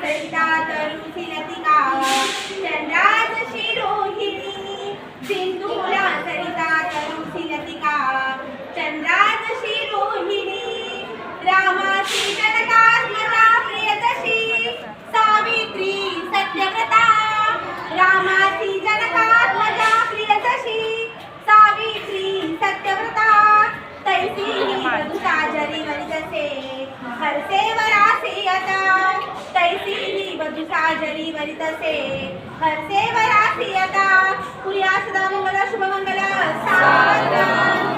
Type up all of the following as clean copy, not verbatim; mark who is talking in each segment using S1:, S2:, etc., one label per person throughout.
S1: सरिता तरुसी लतिका चंद्राजशी रोहिणी सिंधूला सरिता तरुसी लतिका चंद्राजशी रोहिणी रामाची जनकात्मजा प्रियदशी सावित्री सत्यव्रता रामाची जनकात्मजा प्रियदशी सावित्री सत्यव्रता तैसी वधू साजरी वनितसे हरसे वरासी आता तैसी वधू साजरी वनितसे हरसे वरासी आता पुर्या सदा मंगल शुभ मंगल सावधान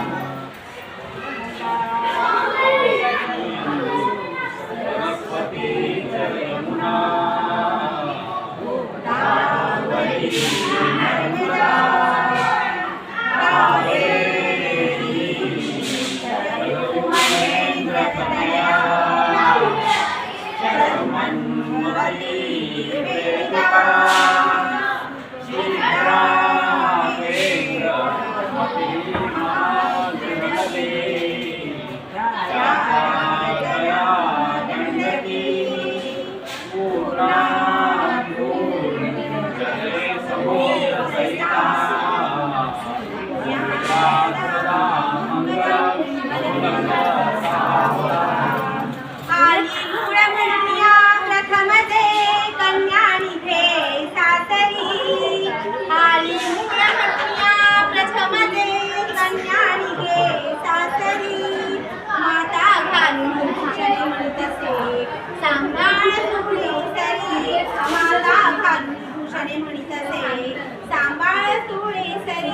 S1: सांभाळ तुळे सरी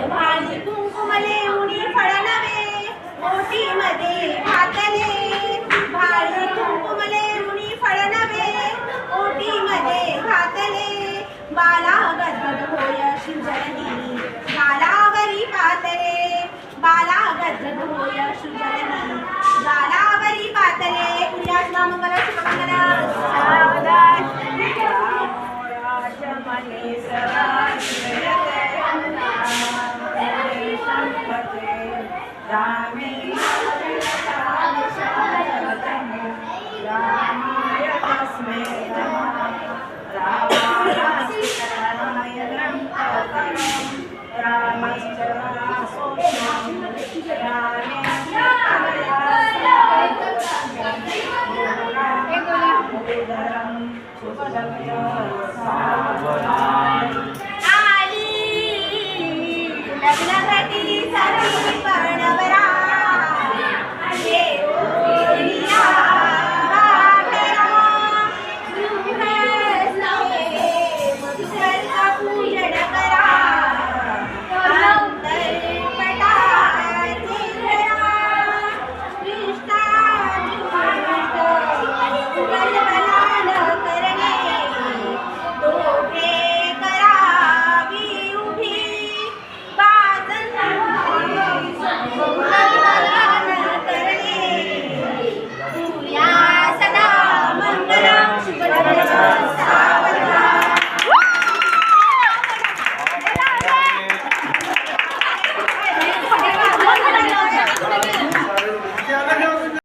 S1: भाली कुंकुमले उडी फळनवे ओटी मध्ये घातले भाली कुंकुमले उडी फळनवे ओटी मध्ये घातले बाला गदगद होय शिवजननी गालावरी पातले बाला गदगद होय शिवजननी गालावरी पातले पुर्या मंगल शुभमंगल सावधान
S2: Gracias.